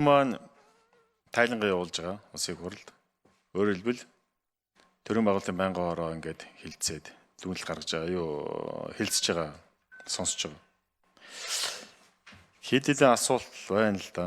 маань тайлангаа явуулж байгаа улсын хурлд. Өөрөөр хэлбэл төрийн байгуулалтын байнгын хороо ингээд хилцээд дүгнэлт гаргаж байгаа хэлцэж байгаа сонсож байгаа. Хэд хэдэн асуулт байна л да.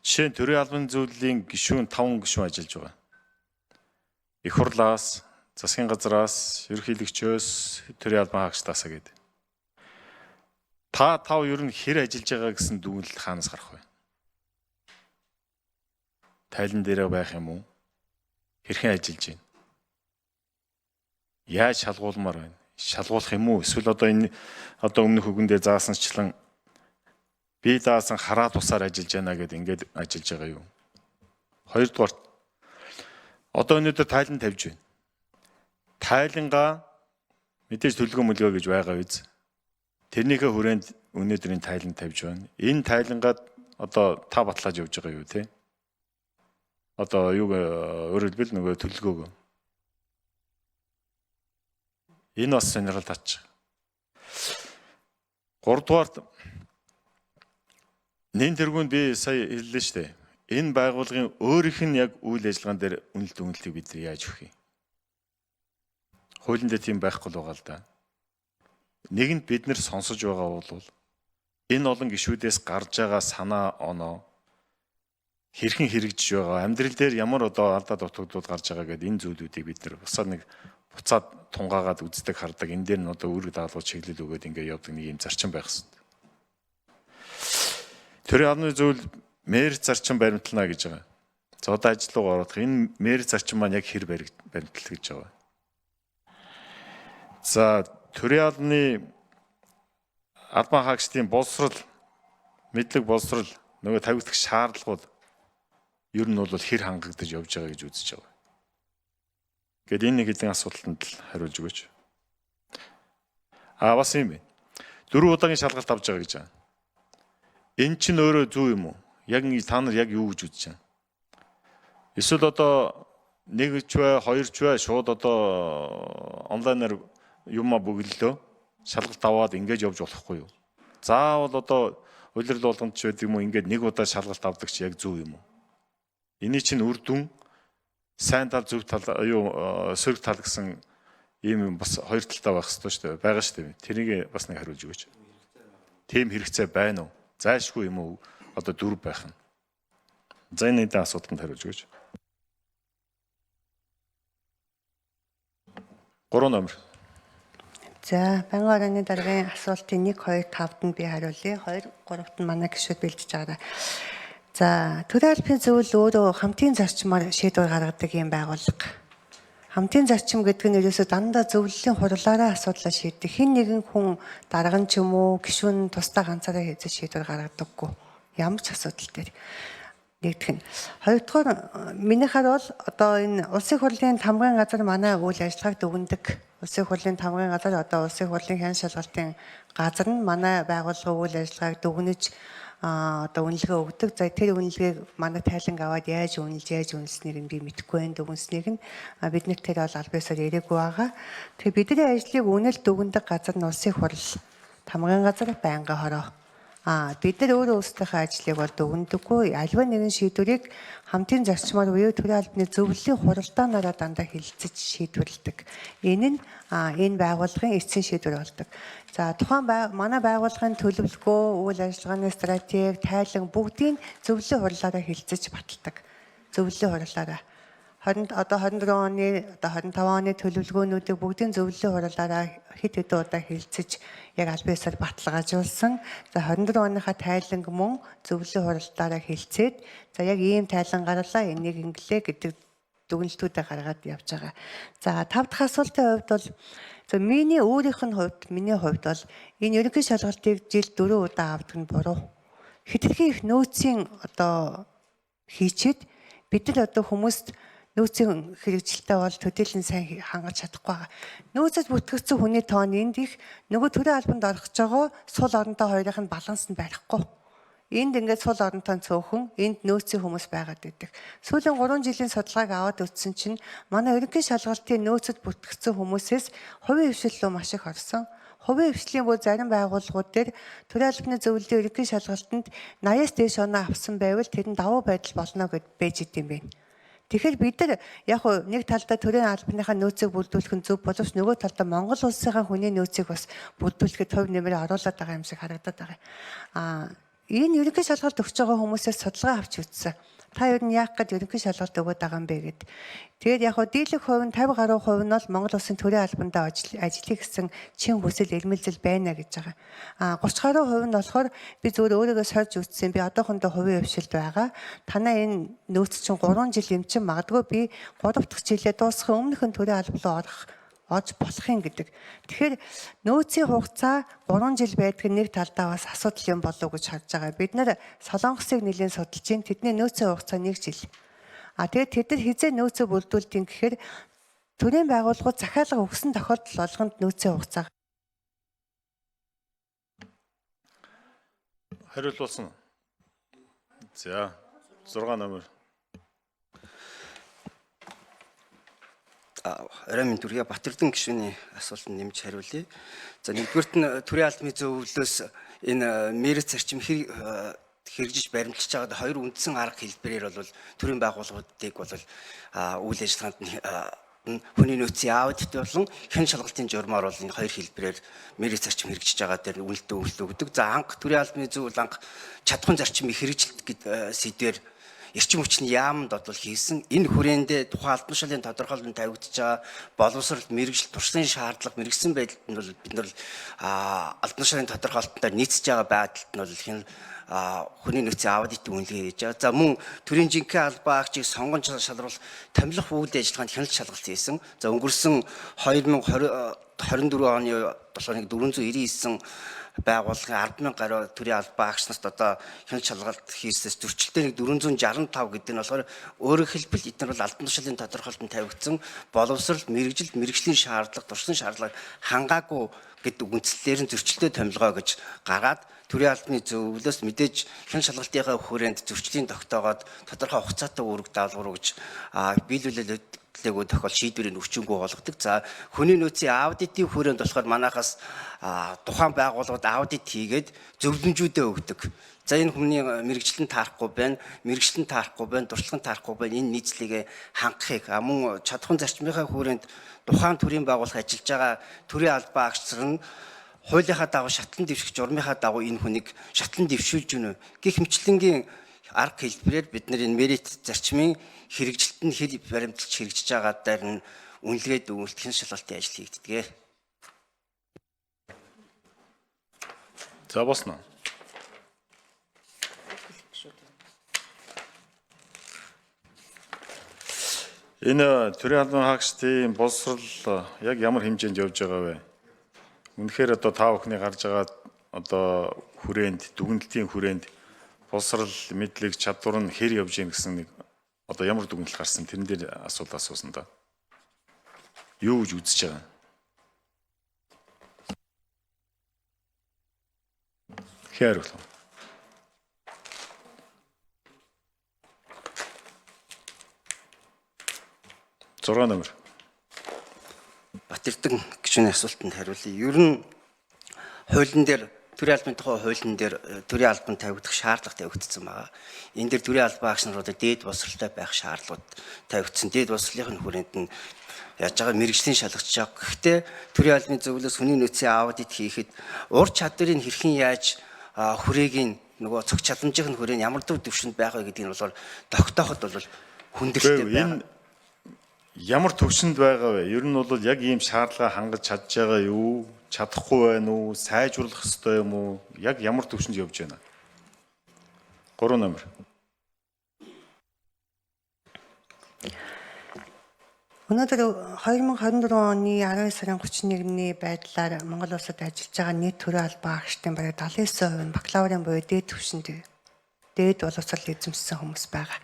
Жишээ нь төрийн албан зүйлийн гишүүн 5 гишүүн ажиллаж байгаа. Их хурлаас, засгийн газраас, ерөнхийлөгчөөс, төрийн албан хаагчдаас гэдэг. Та 5 ер нь хэр ажиллаж байгаа гэсэн дүгнэлт хаанаас гарах вэ? Тайлан дээр байх юм уу? Хэрхэн ажиллаж байна? Яаж шалгуулмаар байна? Шалгуулах юм уу? Эсвэл одоо өмнөх үгэндээ заасанчлан би даасан хараа тусаар ажиллаж байна гэдээ ингээд ажиллаж байгаа юу? Хоёрдугаар одоо өнөөдөр тайлан тавьж байна. Тайлангаа мэдээж төлгөө мөлгөө гэж байгаа биз. Тэрнийхээ хүрээнд өнөөдрийн тайлан тавьж байна. Энэ тайлангаад одоо та батлааж явж байгаа юу те? Одоо өөрөөр хэлбэл нөгөө төлгөөг. Энэ бас сонирхол татчих. Гуравдугаарт нэн тэргүүнд би сая хэллээ шүү дээ. Энэ байгууллагын өөрийнх нь яг үйл ажиллагаан дээр үнэлт дүгнэлтийг бид яаж өгөх юм? Хуулийн дээр тийм байхгүй л байгаа л да. Нэгэнд бид нэр сонсож байгаа бол энэ олон гишүүдээс гарч байгаа санаа оноо хэрхэн хэрэгжиж байгаа, амьдрал дээр ямар одоо алдаа дутагдууд гарч байгаа гэдэг энэ зүйлүүдийг бид нэр бусаад нэг буцаад тунгаагаад үздэг хардаг. Энэ дээр нь одоо үүрэг даалгавар чиглэл өгөөд ингээд явдаг нэг юм зарчим байх хэрэгтэй. Төрийн албаны зүйл мэрц зарчим баримтлана гэж байгаа. За одоо ажил руу орох энэ мэрц зарчим маань яг хэр баримтлал гэж байгаа. За төрийн албан хаагчдын боловсрол, мэдлэг боловсрол нөгөө тавигдах шаардлагууд ер нь бол хэр хангагдаж явж байгаа гэж үзэж байгаа. Гэт энэ нэг хэдэн асуултанд л хариулж өгөөч. Бас юм бэ. 4 удаагийн шалгалт авч байгаа гэж байна. Энэ чинь өөрөө зөв юм уу? Яг та нар яг юу гэж үзэж байна? Эсвэл одоо 1 ч бай, 2 ч бай шууд одоо онлайнаар юмаа бүгэллөө шалгалт аваад ингэж явж болохгүй юу? Заавал одоо улирал болгонд ч байдаг юм уу? Ингээд 1 удаа шалгалт авдаг чи яг зөв юм уу? Эний чинь үр дүн сайн тал зөв тал сөрөг тал гэсэн ийм бас хоёр талтай байх хэрэгтэй шүү дээ. Байгаа шүү дээ. Тэрийг бас нэг хариулж өгөөч. Тийм хэрэгцээ байна уу? Зайлшгүй юм уу? Одоо 4 байх нь. За энэ нэг асуултанд хариулж өгөөч. 3 номер. За, байнгын орооны даргын асуултын 1, 2, 5-д нь би хариулъя. 2, 3-т нь манай гишүүд бэлдэж байгаа. За, төрийн албаны зөвлөл өөрөө хамтын зарчмаар шийдвэр гаргадаг юм байгууллага. Хамтын зарчим гэдэг нь ерөөсөө дандаа зөвлөлийн хурлаараа асуудлаа шийддэг. Хэн нэгэн хүн дарга нь ч юм уу гишүүн тусдаа ганцаараа хийж шийдвэр гаргадаггүй. Ямар ч асуудал дээр. Нэгдүгээр нь. Хоёрдугаар минийхаар бол одоо энэ улсын хурлын тамгын газар манай үйл ажиллагааг дүгнэдэг. Улсын хурлын тамгын газар одоо улсын хурлын хэн шалгалтын газар нь манай байгууллагын үйл ажиллагааг дүгнэж одоо үнэлгээ өгдөг. За тэр үнэлгээг манай тайланг аваад яаж үнэлснээр нь би мэдэхгүй байх. Дүгнснийг нь бид нар тэр бол аль биесээр ирээгүй байгаа. Тэгээ бидний ажлыг үнэлт дүгнэдэг газар нь улсын хурл, тамгын газар, байнгын хороо. Бид нар өөрөө өөрсдийнхөө ажлыг бол дүгнэдэггүй. Альва нэгэн шийдвэрийг хамтын зарчмаар буюу төрийн албаны зөвлөлийн хуралдаанаараа дандаа хэлэлцэж шийдвэрлэдэг. Энэ нь энэ байгууллагын эцсийн шийдвэр болдог. За тухайн манай байгууллагын төлөвлөгөө, үйл ажиллагааны стратеги, тайлан бүгдийг зөвлөлийн хурлаараа хэлэлцэж баталдаг. Зөвлөлийн хурлаараа. Одоо 24 оны, одоо 25 оны төлөвлөгөөнүүдийг бүгдийн зөвлөлийн хурлаараа хэд хэдэн удаа хэлэлцэж яг аль биесээр баталгаажуулсан. За 24 оныхаа тайланг мөн зөвлөлийн хуралдаараа хэлэлцээд за яг ийм тайлан гарлаа, энийг инглээ гэдэг дүгнэлтүүдээ гаргаад явж байгаа. За 5 дахь асуултын хувьд бол миний хувьд бол энэ ерөнхий шалгалтыг жил 4 удаа авдаг нь буруу. Хэтэрхий их нөөцийн одоо хийчихэд бид нар одоо хүмүүст нөөцийн хэрэгжилтээ бол төдийлөн сайн хангаж чадахгүй байгаа. Нөөцөд бүтгэгдсэн хүний тоо нь энд их нөгөө төрийн албанд орох гэж байгаа сул оронтой хоёрын нь баланс нь барихгүй. Энд ингээд сул оронтой цөөхөн, энд нөөцийн хүмүүс байгаад байдаг. Сүүлийн 3 жилийн судалгааг аваад үзсэн чинь манай ерөнхий шалгалтын нөөцөд бүтгэгдсэн хүмүүсээс хувийн хвшил рүү маш их орсон. хувийн хвшлийн бүр зарим байгууллагууд дээр төрийн албаны зөвлөлийн ерөнхий шалгалтанд 80-аас дээш оноо авсан байвал тэр нь давуу байдал болно гэд байж идэм бэ. Тэгэхээр бид нар яг хөө нэг талдаа төрийн албаныхаа нөөцийг бүрдүүлэх нь зөв боловч нөгөө талдаа Монгол улсынхаа хүний нөөцийг бас бүрдүүлэхэд төв нэмрээ оруулаад байгаа юм шиг харагдаад байгаа. Энэ ерөнхий шалгалт өгч байгаа хүмүүсээс судалгаа авч үзсэн. Та ер нь яах гээд ерөнхий шалгалт өгöd байгаа юм бэ гэд. Тэгээд яг хөө дийлэх хувь нь 50 гаруй хувь нь бол Монгол улсын төрийн албандаа ажиллахыг гэсэн чин хүсэл эрмэлзэл байна гэж байгаа. 30 гаруй хувь нь болохоор би зөвхөн өөрийгөө сорж үзсэн. Би одоохондоо хувийн хвшилд байгаа. Танаа энэ нөөц чинь 3 жил эмчин магадгүй би 3 дахь жилээ дуусгахын өмнөх нь төрийн албан руу орж болох юм гэдэг. Тэгэхээр нөөцийн хугацаа 3 жил байдаг нь нэг талдаа бас асуудал юм болов уу гэж харж байгаа. Бид нэр Солонгосыг нэлээд судалж байна. Тэдний нөөцийн хугацаа 1 жил. Тэгээд тэд нар хизээ нөөцөө бүрдүүлдэг гэхээр төрийн байгууллагууд захиалга өгсөн тохиолдол болгонд нөөцийн хугацаа Хариулт болсон. За 6 номер. Орой минь түргээ Батэрдэн гишүүний асуултанд нэмж хариулъя. За нэгдүгürt нь төрийн албаны зөвлөлөөс энэ мэргэц зарчим хэрэгжиж баримтлаж байгаад хоёр үндсэн арга хэлбэрээр бол төрийн байгууллагуудыг бол үйл ажиллагаанд хүний нөөцийн аудит болон хэн шалгалтын журмаар бол энэ хоёр хэлбэрээр мэргэц зарчим хэрэгжиж байгаа дээр үнэлтөө өгдөг. За анх төрийн албаны зөвлөл анх чадхуйн зарчмын хэрэгжилт гэдэг сэдвээр эрчим хүчний яамд бол хийсэн. Энэ хүрээндээ тухайн албан тушаалын тодорхойлолтод тавигдж байгаа боловсрол мэргэжил туршлын шаардлага мэрэгсэн байдалд нь бол бид нар албан тушаалын тодорхойлолтод нийцэж байгаа байдалд нь бол хэн хүний нөөцийн аудитын үнэлгээ хийж байгаа. За мөн төрийн жинхэнэ албан агчийг сонгон шалруулах томилох үйл ажиллагаанд хяналт шалгалт хийсэн. За өнгөрсөн 2024 оны болохоор 499 байгууллагын 10,000 гаруй төрийн албан агч нарт одоо хяналт шалгалт хийсээс зөрчилтэй 465 гэдэг нь болохоор өөрөөр хэлбэл эдгээр бол албан тушаалын тодорхойлолтод тавигдсан боловсрол мэргэжилт мэргэжлийн шаардлага туршлын шаардлагыг хангаагүй гэдэг үндслэлээр нь зөрчилтэй томилгоо гэж гаргаад төрийн албаны зөвлөлөөс мэдээж хяналт шалгалтынхаа хүрээнд зөрчлийн тогтоогоод тодорхой хугацаатай үүрэг даалгавар гэж биелүүлэлттэйгөө тохиол шийдвэрийн өвчнгөө болгодог. За хүний нөөцийн аудитын хүрээнд болохоор манайхаас тухайн байгууллагууд аудит хийгээд зөвлөмжүүдээ өгдөг. За энэ хүний мэрэгчлэн таарахгүй байна, мэрэгчлэн таарахгүй байна, туршлагын таарахгүй байна. Энэ нийцлэгээ хангахыг мөн чадхуйн зарчмынхаа хүрээнд тухайн төрийн байгууллага ажиллаж байгаа төрийн албан агч нар нь хуулийнхаа дагуу шатлан дэвших журмынхаа дагуу энэ хүнийг шатлан дэвшүүлж гинэ гэх мэтлэнгийн арга хэлбэрээр бид нар энэ мерит зарчмын хэрэгжилтэнд хэл баримталж хэрэгжиж байгаа дээр нь үнэлгээд өгүүлэх шалгалтын ажил хийгддэг. За босно. Энэ төрийн албан хаагчдын боловсрол яг ямар хэмжээнд явж байгаа вэ? Үнэхээр одоо та бүхний гарч байгаа одоо хүрээнд дүгнэлтийн хүрээнд боловсрол мэдлэг чадвар нь хэр явж гин гэсэн нэг одоо ямар дүгнэлт гарсан тэрэн дээр асуулт асуусан да. Юу гэж үзэж байгаа? Хариулт. Зураг номер. Батэрдэн гишүүний асуултанд хариулъя. Ер нь хуулийн дээр төрийн албаны тухай хуулийн дээр төрийн албанд тавигдах шаардлага тавигдсан байгаа. Энэ дээр төрийн албан агч нар одоо дээд боловсролтой байх шаардлагууд тавигдсан. Дээд боловсролын хүрээнд нь яаж байгаа мэрэгжлийн шалгаж байгаа. Гэхдээ төрийн албаны зөвлөлөөс хүний нөөцийн аудит хийхэд ур чадварыг хэрхэн яаж хүрээгийн нөгөө цогц чадамжийн хүрээнд ямар төвшөнд байх вэ гэдгийг нь болохоор тогтооход бол хүндрэлтэй байна. Ямар төвшөнд байгаа вэ? Ер нь бол яг ийм шаардлага хангаж чадж байгаа юу? Чадахгүй байна уу? Сайжруулах ёстой юм уу? Яг ямар төвшөнд явж байна? 3 номер. Өнөөдөр 2024 оны 12 сарын 31-ний байдлаар Монгол улсад ажиллаж байгаа нийт төрийн албан агчдын бараг 79% нь бакалаврын буюу дээд түвшинд дээд боловсрол эзэмшсэн хүмүүс байгаа.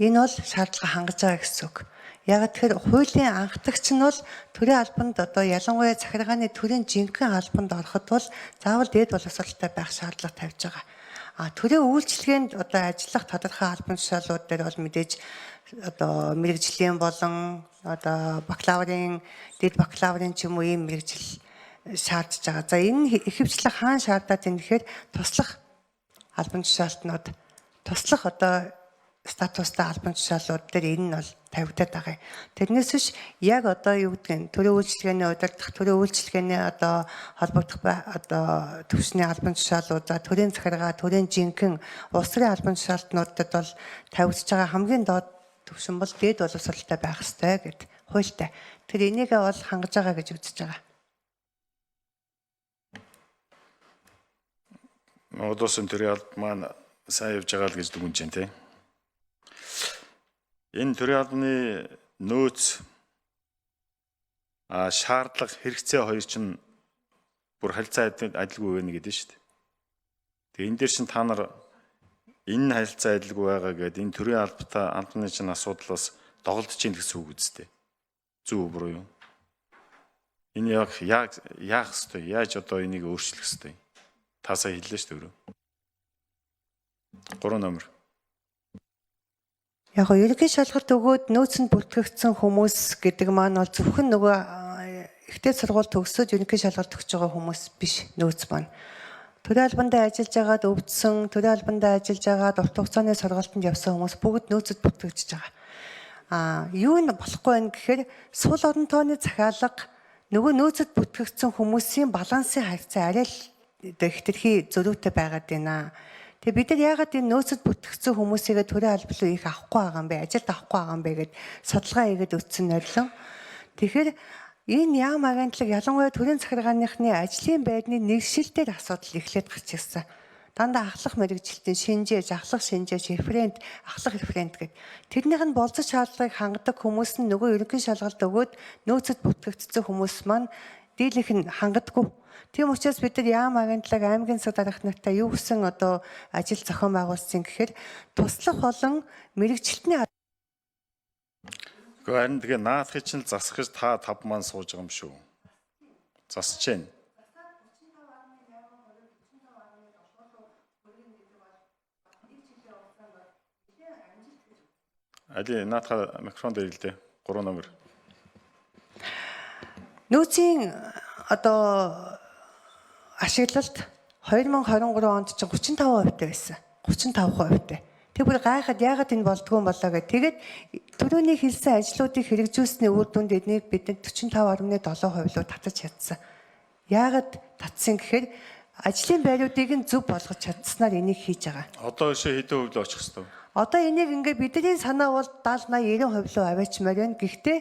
Энэ бол шаардлага хангаж байгаа гэсэн үг. Яг тэгэхээр хуулийн анхдагч нь бол төрийн албанд одоо ялангуяа захиргааны төрийн жинхэнэ албанд ороход бол заавал дээд боловсролтой байх шаардлага тавьж байгаа. Төрийн үйлчилгээнд одоо ажиллах тодорхой албан тушаалууд дээр бол мэдээж одоо мэрэгжлийн болон одоо бакалаврын дээд бакалаврын ч юм уу ийм мэрэгжил шаардж байгаа. За энэ ихэвчлэн хаана шаардаад байна гэхээр туслах албан тушаалтнууд, туслах одоо статустай албан тушаалууд дээр энэ нь бол тавигдаад байгаа юм. Тэрнээс биш яг одоо юу гэдэг нь төрийн үйлчилгээний удирдах, төрийн үйлчилгээний одоо холбогдох одоо төвчний албан тушаалууд, төрийн захиргаа, төрийн жинхэнэ улс төрийн албан тушаалтнуудад бол тавигдж байгаа хамгийн доод төвшин бол дээд боловсралтай байх ёстой гэд хуультай. Тэр энийгээ бол хангаж байгаа гэж үзэж байгаа. Одоосын төрийн албан маань сайн явж байгаа л гэж дүгнэж байна те. Энэ төрийн албаны нөөц шаардлага хэрэгцээ хоёр чинь бүр харилцаа адилгүй байна гэдэг нь шүү дээ. Тэгээ энэ дээр чинь та нар энэ харилцаа адилгүй байгаа гэдэг энэ төрийн албаны чинь асуудлаас доголдож чинь гэсэн үг үстэй. Зөв буруу юу? Энэ яг яах ёстой? Яаж одоо энийг өөрчлөх ёстой? Та сая хэллээ шүү дээ. 3 номер. Яг нь ерөнхий шалгалт өгөөд нөөцөнд бүртгэгдсэн хүмүүс гэдэг маань бол зөвхөн нөгөө ихтэй сургууль төгсөж ерөнхий шалгалт өгч байгаа хүмүүс биш нөөц маань. Төрийн албандаа ажиллаж байгаад өвдсөн, төрийн албандаа ажиллаж байгаад урт хугацааны сургалтанд явсан хүмүүс бүгд нөөцөд бүртгэгдэж байгаа. Юу нь болохгүй байх гэхээр сул орон тооны захиалга нөгөө нөөцөд бүртгэгдсэн хүмүүсийн балансын харьцаа арай л хэтэрхий зөрүүтэй байгаад байна. Тэгээ бид нар яагаад энэ нөөцөд бүртгэгдсэн хүмүүсийгээ төрийн албан руу их авахгүй байгаа юм бэ? Ажилд авахгүй байгаа юм бэ гэд судалгаа хийгээд үтсэн нойлон. Тэгэхээр энэ яам агентлаг ялангуяа төрийн захиргааныхны ажлын байрны нэгшилтээр асуудал эхлээд гарч ирсэн. Дандаа ахлах мэрэгжилтийн шинжээж, ахлах шинжээж, референт, ахлах референт гэд. Тэрнийх нь болцох шаардлагыг хангадаг хүмүүс нь нөгөө ерөнхий шалгалт өгөөд нөөцөд бүртгэгдсэн хүмүүс маань дийлэнх нь хангадаггүй. Тийм учраас бид нар яам агентлаг аймгийн засаг дарга нартай юу гэсэн одоо ажил зохион байгуулсан гэхээр туслах болон мэрэгжилтний Гэхдээ харин тэгээ наадахыг чинь засахж та 5 маань сууж байгаа юм шүү. Засаж байна. Али наадах микрофон дээр хэлдэ. 3 номер. нөөцийн одоо ашиглалт 2023 онд чинь 35% байсан. 35%. Тэг бүр гайхаад яагаад энэ болдгоо юм болоо гэх. Тэгээд түрүүний хэлсэн ажлуудыг хэрэгжүүлсний үр дүнд эднийг бидэнд 45.7% руу татаж чадсан. Яагаад татсан гэхээр ажлын байруудыг нь зөв болгож чадсанаар энийг хийж байгаа. Одоо өшөө хэдэн хувь л очих хэвээр. Одоо энийг ингээд бидний санаа бол 70-80-90% руу аваачмаар байна. Гэхдээ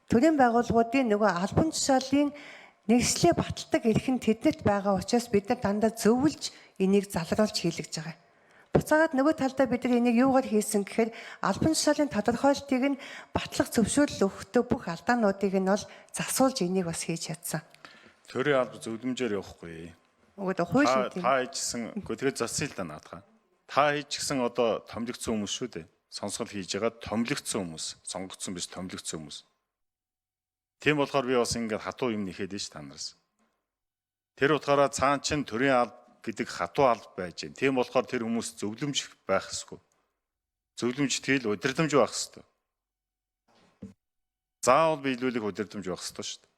төрийн байгууллагуудын нөгөө албан тушаалын нэгслээ баталдаг эрх нь тэднэрт байгаа учраас бид нар дандаа зөвлөж энийг залруулж хийлгэж байгаа. Буцаагаад нөгөө талдаа бид нар энийг юугаар хийсэн гэхээр албан тушаалын тодорхойлтыг нь батлах зөвшөөрөл өгөхдөө бүх алдаануудыг нь бол засуулж энийг бас хийж чадсан. Төрийн алба зөвлөмжээр явахгүй. Өгөөд хууль нь та хийжсэн. Гэхдээ тэгээд засъя л да наадах. Та хийжсэн одоо томилогдсон хүмүүс шүү дээ. Сонсгол хийж байгаа томилогдсон хүмүүс, сонгогдсон биш томилогдсон хүмүүс. Тийм болохоор би бас ингээд хатуу юм нэхэд ш та нараас. Тэр утгаараа цаан чин төрийн алба гэдэг хатуу алба байж гэн. Тийм болохоор тэр хүмүүс зөвлөмж байх ёсгүй. Зөвлөмж тэгэл удирдамж байх ёстой. Заавал биелүүлэх удирдамж байх ёстой шүү дээ.